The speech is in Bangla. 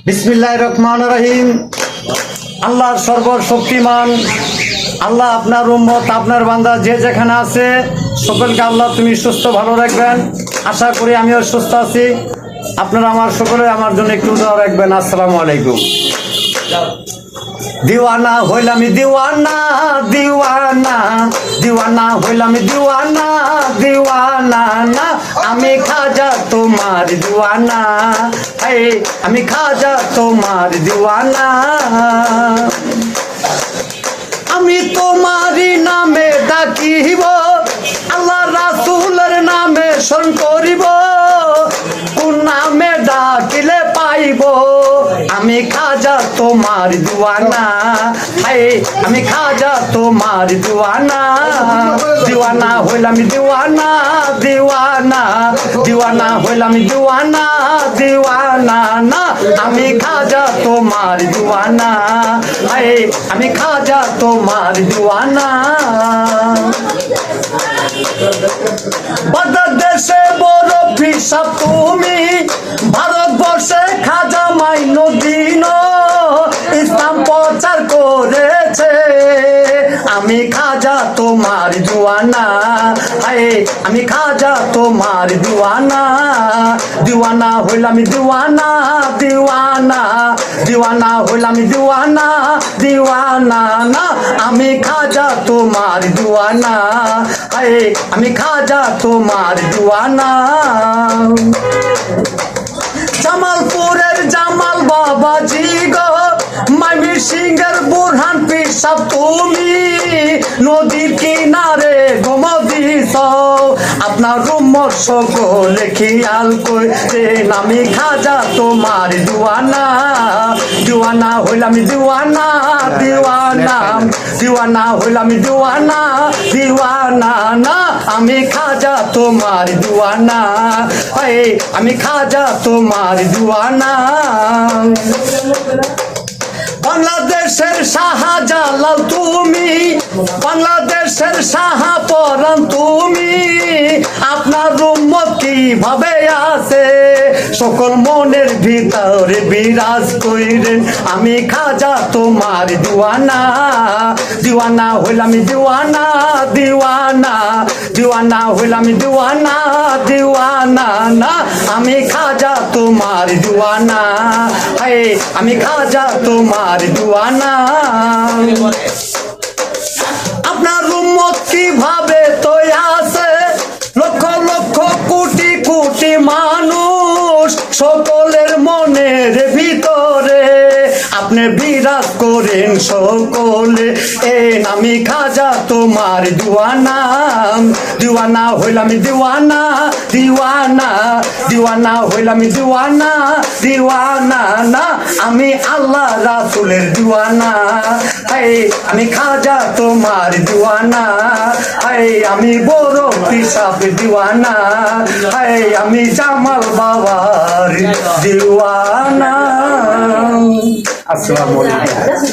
বিসমিল্লাহির রহমানির রহিম। আল্লাহর সর্বশক্তিমান আল্লাহ আপনার উম্মত আপনার বান্দা যে যেখানে আছে সকলকে আল্লাহ তুমি সুস্থ ভালো রাখবেন। আশা করি আমিও সুস্থ আছি। আপনারা আমার সকলে আমার জন্য একটু দোয়া রাখবেন। আসসালামু আলাইকুম। দিওয়ানা হইলাম দিওয়ানা দিওয়ানা দিওয়ানা হইলাম দিওয়ানা দিওয়ানা না আমি খাজা তোমার দিওয়ানা, আমি খাজা তোমার দিওয়ানা। আমি তোমারই নামে ডাকিব, আল্লাহ রাসূলের নামে শরণ করিব, কোন নামে ডাকিলে পাইব। আমি খাজা তোমার দিওয়ানা, আমি খাজা তোমার দিওয়ানা। দিওয়ানা হইলাম দিওয়ানা দিওয়ানা দিওয়ানা হইলাম দিওয়ানা দিওয়ানা না আমি খাজা তোমার দিওয়ানা, আমি খাজা তোমার দিওয়ানা। বাংলাদেশে বড় পিসাব তুমি, ভারতবর্ষে খাজা মাইনুদ্দিন ইসলাম প্রচার করেছে। আমি খাজা তোমার দিওয়ানা, আমি খাজা তোমার দিওয়ানা। দিওয়ানা হইলাম দিওয়ানা দিওয়ানা দিওয়ানা হইলাম দিওয়ানা দিওয়ানা না আমি খাজা তোমার দিওয়ানা, আমি খাজা তোমার দিওয়ানা। জামালপুরের জামাল বাবাজি গো, ময়মনসিংহের বুরহান পীর সাহেব তুমি, নদীর কিনারে ঘুমদিস আপনার উম্মত সকলে খেয়াল করেন। আমি খাজা তোমার দিওয়ানা, দিওয়ানা হইলাম দিওয়ানা দিওয়ানা দিওয়ানা হইলাম দিওয়ানা দিওয়ানা না আমি খাজা তোমার দিওয়ানা, আমি খাজা তোমার দিওয়ানা। বাংলাদেশের শাহজালাল তুমি, বাংলাদেশের শাহপরান তুমি, আপনার উম্মত কিভাবে আছে সকল মনের ভিতরে বিরাজ কইরেন। আমি খাজা তোমার দিওয়ানা, দিওয়ানা হইলাম দিওয়ানা দিওয়ানা দিওয়ানা হইলাম দিওয়ানা দিওয়ানা না আমি খাজা তোমার দিওয়ানা, আমি খাজা তোমার দিওয়ানা। আপনার উম্মত কিভাবে তো আছে লক্ষ লক্ষ কোটি কোটি মানুষ সকলের মনের ভিতরে আপনি বিরাজ করেন সকলে। আমি খাজা তোমার দিওয়ানা, দিওয়ানা হইলাম দিওয়ানা দিওয়ানা দিওয়ানা হইলাম দিওয়ানা দিওয়ানা না আমি আল্লাহ রাসূলের দিওয়ানা, আমি খাজা তোমার দিওয়ানা, আমি বড় পিসাব দিওয়ানা, আমি জামাল বাবার দিওয়ানা। আসসালামু আলাইকুম।